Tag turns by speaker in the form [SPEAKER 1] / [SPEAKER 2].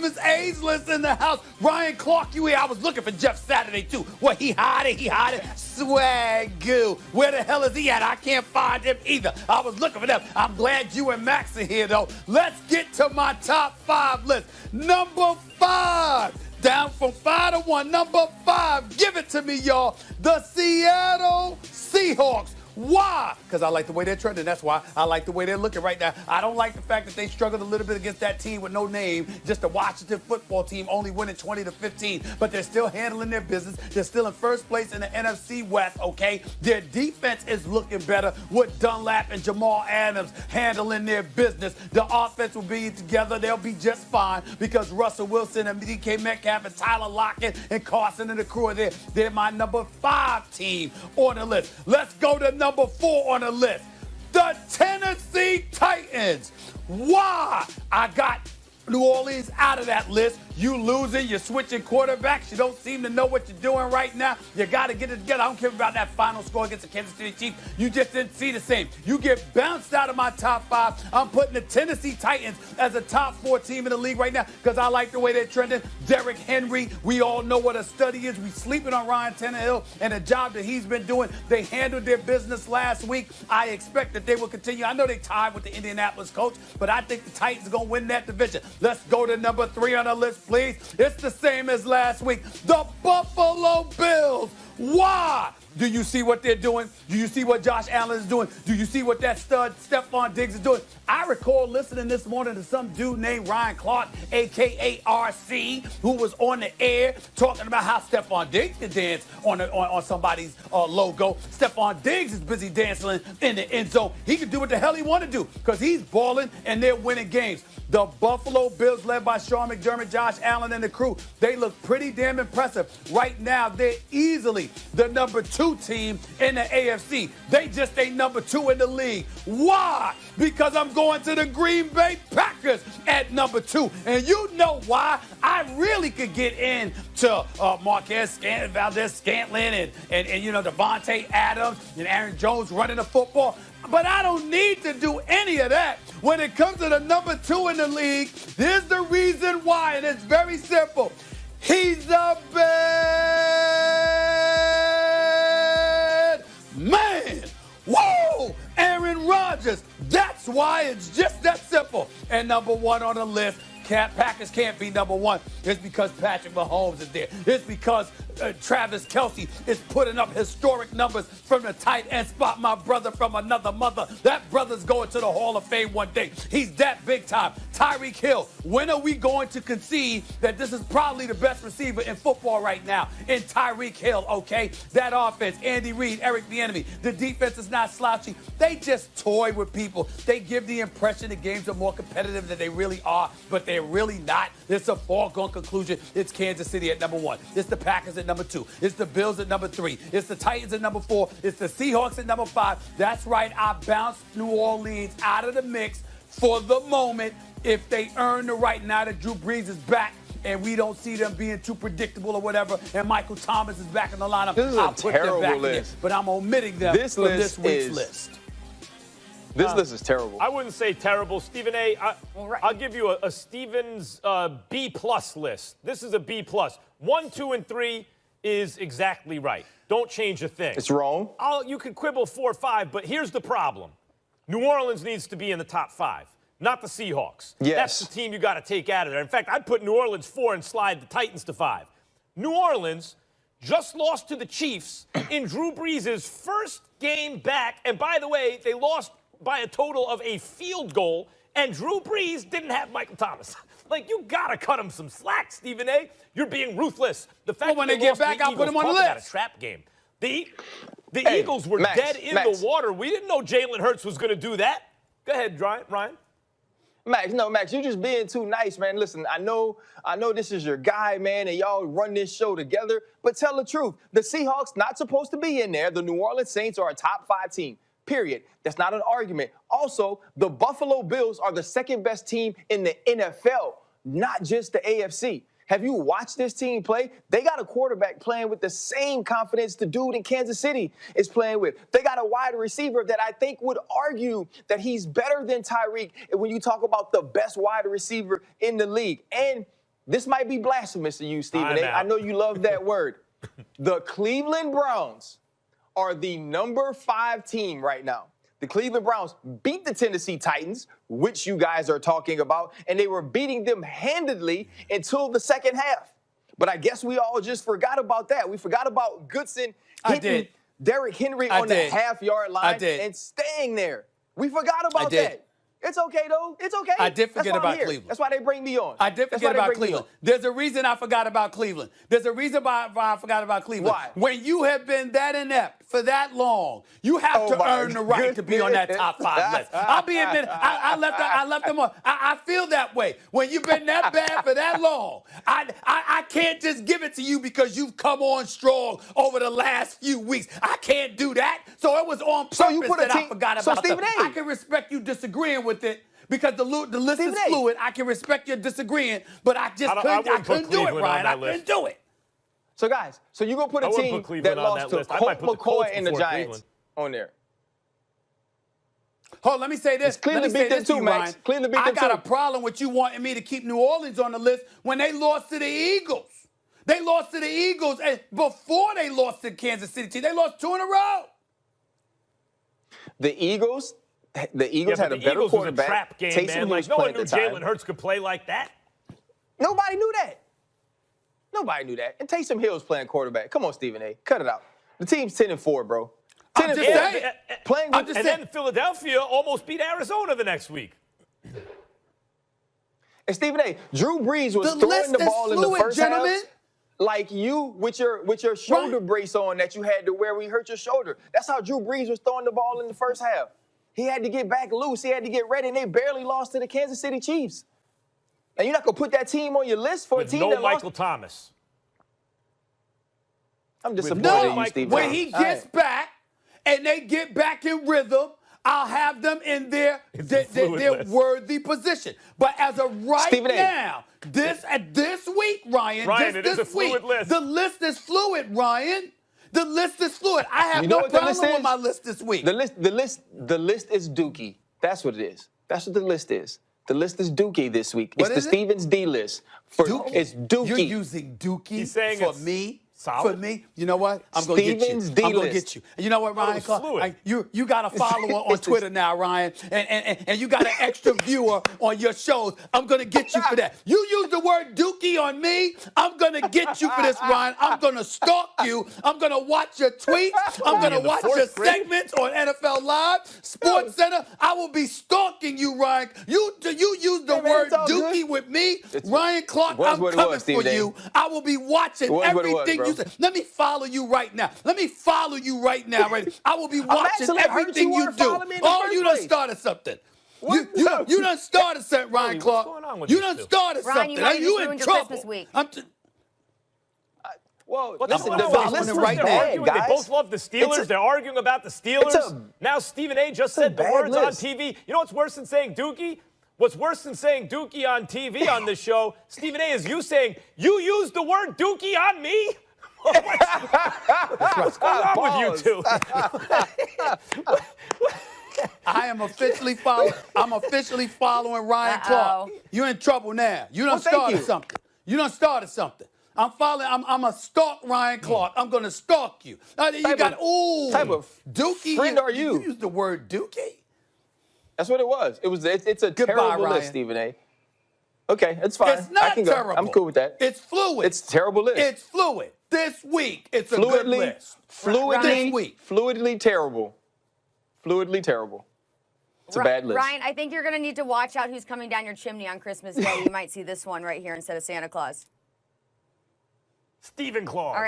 [SPEAKER 1] Stevens A's list in the house. Ryan Clark, you here? I was looking for Jeff Saturday, too. What, he hiding? Swagoo. Where the hell is he at? I can't find him either. I was looking for them. I'm glad you and Max are here, though. Let's get to my top 5 list. Number 5. Down from 5 to 1. Number 5. Give it to me, y'all. The Seattle Seahawks. Why? Because I like the way they're trending. That's why I like the way they're looking right now. I don't like the fact that they struggled a little bit against that team with no name, just the Washington football team only winning 20-15. But they're still handling their business. They're still in first place in the NFC West, okay? Their defense is looking better with Dunlap and Jamal Adams handling their business. The offense will be together. They'll be just fine because Russell Wilson and DK Metcalf and Tyler Lockett and Carson and the crew are there. They're my number 5 team on the list. Let's go to number 4 on the list. The Tennessee Titans. Why? I got New Orleans out of that list. You losing, you're switching quarterbacks. You don't seem to know what you're doing right now. You got to get it together. I don't care about that final score against the Kansas City Chiefs. You just didn't see the same. You get bounced out of my top 5. I'm putting the Tennessee Titans as a top 4 team in the league right now because I like the way they're trending. Derrick Henry, we all know what a study is. We sleeping on Ryan Tannehill and the job that he's been doing. They handled their business last week. I expect that they will continue. I know they tied with the Indianapolis coach, but I think the Titans are going to win that division. Let's go to number 3 on the list, please. It's the same as last week. The Buffalo Bills. Why? Do you see what they're doing? Do you see what Josh Allen is doing? Do you see what that stud Stephon Diggs is doing? I recall listening this morning to some dude named Ryan Clark, a.k.a. RC, who was on the air talking about how Stephon Diggs can dance on somebody's logo. Stephon Diggs is busy dancing in the end zone. He can do what the hell he want to do because he's balling and they're winning games. The Buffalo Bills, led by Sean McDermott, Josh Allen, and the crew, they look pretty damn impressive. Right now, they're easily the number 2 team in the AFC. They just ain't number 2 in the league. Why? Because I'm going to the Green Bay Packers at number 2. And you know why. I really could get into Marquez Valdez-Scantling and you know, Devontae Adams and Aaron Jones running the football. But I don't need to do any of that. When it comes to the number 2 in the league, here's the reason why, and it's very simple. He's a bad man. Whoa! Aaron Rodgers. That's why. It's just that simple. And number 1 on the list, Packers can't be number 1. It's because Patrick Mahomes is there. It's because Travis Kelce is putting up historic numbers from the tight end spot. My brother from another mother. That brother's going to the Hall of Fame one day. He's that big time. Tyreek Hill. When are we going to concede that this is probably the best receiver in football right now? In Tyreek Hill, okay? That offense, Andy Reid, Eric Bieniemy. The defense is not slouchy. They just toy with people. They give the impression the games are more competitive than they really are, but they're really not. It's a foregone conclusion. It's Kansas City at number 1. It's the Packers at number 2. It's the Bills at number 3. It's the Titans at number 4. It's the Seahawks at number 5. That's right. I bounced New Orleans out of the mix for the moment if they earn the right now that Drew Brees is back and we don't see them being too predictable or whatever, and Michael Thomas is back in the lineup.
[SPEAKER 2] This is
[SPEAKER 1] I'll
[SPEAKER 2] a
[SPEAKER 1] put them
[SPEAKER 2] terrible
[SPEAKER 1] back
[SPEAKER 2] list.
[SPEAKER 1] in, but I'm omitting them from this week's list.
[SPEAKER 2] This list is terrible.
[SPEAKER 3] I wouldn't say terrible. Stephen A., I'll give you a Stevens B-plus list. This is a B-plus. 1, 2, and 3 is exactly right. Don't change a thing.
[SPEAKER 2] It's wrong.
[SPEAKER 3] You can quibble 4 or 5, but here's the problem. New Orleans needs to be in the top 5, not the Seahawks.
[SPEAKER 2] Yes.
[SPEAKER 3] That's the team you got to take out of there. In fact, I'd put New Orleans 4 and slide the Titans to 5. New Orleans just lost to the Chiefs in Drew Brees' first game back. And by the way, they lost by a total of a field goal, and Drew Brees didn't have Michael Thomas. Like, you got to cut him some slack, Stephen A. You're being ruthless. The fact
[SPEAKER 1] when
[SPEAKER 3] that
[SPEAKER 1] they get back, I'll put him on the list.
[SPEAKER 3] A trap game. The Eagles were dead in the water. We didn't know Jalen Hurts was going to do that. Go ahead, Ryan.
[SPEAKER 2] Max, you're just being too nice, man. Listen, I know this is your guy, man, and y'all run this show together, but tell the truth. The Seahawks not supposed to be in there. The New Orleans Saints are a top 5 team. Period. That's not an argument. Also, the Buffalo Bills are the second best team in the NFL, not just the AFC. Have you watched this team play? They got a quarterback playing with the same confidence the dude in Kansas City is playing with. They got a wide receiver that I think would argue that he's better than Tyreek when you talk about the best wide receiver in the league. And this might be blasphemous to you, Stephen
[SPEAKER 3] I'm
[SPEAKER 2] A. I
[SPEAKER 3] out.
[SPEAKER 2] know you love that word. The Cleveland Browns are the number 5 team right now. The Cleveland Browns beat the Tennessee Titans, which you guys are talking about, and they were beating them handedly until the second half. But I guess we all just forgot about that. We forgot about Goodson hitting Derrick Henry on the half-yard line and staying there. We forgot about that. It's okay, though. It's okay.
[SPEAKER 1] I did forget about Cleveland.
[SPEAKER 2] That's why they bring me on.
[SPEAKER 1] I did forget about Cleveland. There's a reason I forgot about Cleveland. There's a reason why I forgot about Cleveland.
[SPEAKER 2] Why?
[SPEAKER 1] When you have been that inept for that long, you have to earn the right to be on that top 5 list. I'll be admitted. I left them on. I feel that way. When you've been that bad for that long, I can't just give it to you because you've come on strong over the last few weeks. I can't do that. So it was on purpose I forgot about them. I can respect you disagreeing with it because the list is fluid. I can respect your disagreeing, but I just couldn't do it, Ryan. I couldn't do it.
[SPEAKER 2] So, guys, you're going to put a team that lost to Colt McCoy and the Giants on there.
[SPEAKER 1] Hold on, let me say this.
[SPEAKER 2] Cleveland beat them too, Max. Cleveland beat them too.
[SPEAKER 1] I got a problem with you wanting me to keep New Orleans on the list when they lost to the Eagles. They lost to the Eagles, and before they lost to Kansas City, they lost 2 in a row.
[SPEAKER 2] The Eagles had a better quarterback.
[SPEAKER 3] Was a trap game, man. Like, no one knew Jalen Hurts could play like that.
[SPEAKER 2] Nobody knew that. Nobody knew that. And Taysom Hill's playing quarterback. Come on, Stephen A. Cut it out. The team's 10-4, bro.
[SPEAKER 3] 10-4. And then Philadelphia almost beat Arizona the next week.
[SPEAKER 2] And Stephen A., Drew Brees was throwing the ball in the first half like you with your shoulder brace on that you had to wear when you hurt your shoulder. That's how Drew Brees was throwing the ball in the first half. He had to get back loose. He had to get ready, and they barely lost to the Kansas City Chiefs. And you're not going to put that team on your list for a team that lost?
[SPEAKER 3] No Michael Thomas.
[SPEAKER 2] I'm disappointed in you, Steve.
[SPEAKER 1] When he gets back and they get back in rhythm, I'll have them in their worthy position. But as of right now, this week, Ryan, this week, the list is fluid, Ryan. The list is fluid. I have no problem with my list this week.
[SPEAKER 2] The list is dookie. That's what it is. That's what the list is. The list is dookie this week. It's the Stevens D list. It's dookie.
[SPEAKER 1] You're using dookie for me?
[SPEAKER 3] Solid.
[SPEAKER 1] For me, you know what? I'm going to get you. I'm going to get you. And you know what, Ryan? You got a follower on Twitter now, Ryan, and you got an extra viewer on your shows. I'm going to get you for that. You use the word dookie on me. I'm going to get you for this, Ryan. I'm going to stalk you. I'm going to watch your tweets. I'm going to watch your segments on NFL Live, Sports Center. I will be stalking you, Ryan. You use the word dookie with me. Ryan Clark, I'm coming for you. I will be watching everything you say. Let me follow you right now. Right? I will be watching everything you do. Oh, you done started something. You done started something, Ryan Clark.
[SPEAKER 3] What's going on with
[SPEAKER 1] you done started something. Are you in trouble?
[SPEAKER 2] Well,
[SPEAKER 3] listen,
[SPEAKER 2] right
[SPEAKER 3] now, guys. They both love the Steelers. They're arguing about the Steelers. Now Stephen A. just said the words on TV. You know what's worse than saying dookie? What's worse than saying dookie on TV on this show, Stephen A., is you saying, you used the word dookie on me? What's going on with you two?
[SPEAKER 1] I am officially following Ryan Clark. You're in trouble now. You done started something. I'm a stalk Ryan Clark. I'm gonna stalk you. You got
[SPEAKER 2] type of
[SPEAKER 1] dookie.
[SPEAKER 2] Friend are you?
[SPEAKER 1] You used the word dookie.
[SPEAKER 2] That's what it was. It's a terrible list, Stephen A. Okay, it's fine.
[SPEAKER 1] It's not terrible.
[SPEAKER 2] I'm cool with that.
[SPEAKER 1] It's fluid.
[SPEAKER 2] It's a terrible list.
[SPEAKER 1] It's fluid. This week, it's a good list.
[SPEAKER 2] Fluidly terrible. Fluidly terrible. It's a bad list.
[SPEAKER 4] Ryan, I think you're going to need to watch out who's coming down your chimney on Christmas Day. You might see this one right here instead of Santa Claus.
[SPEAKER 3] Stephen Claus.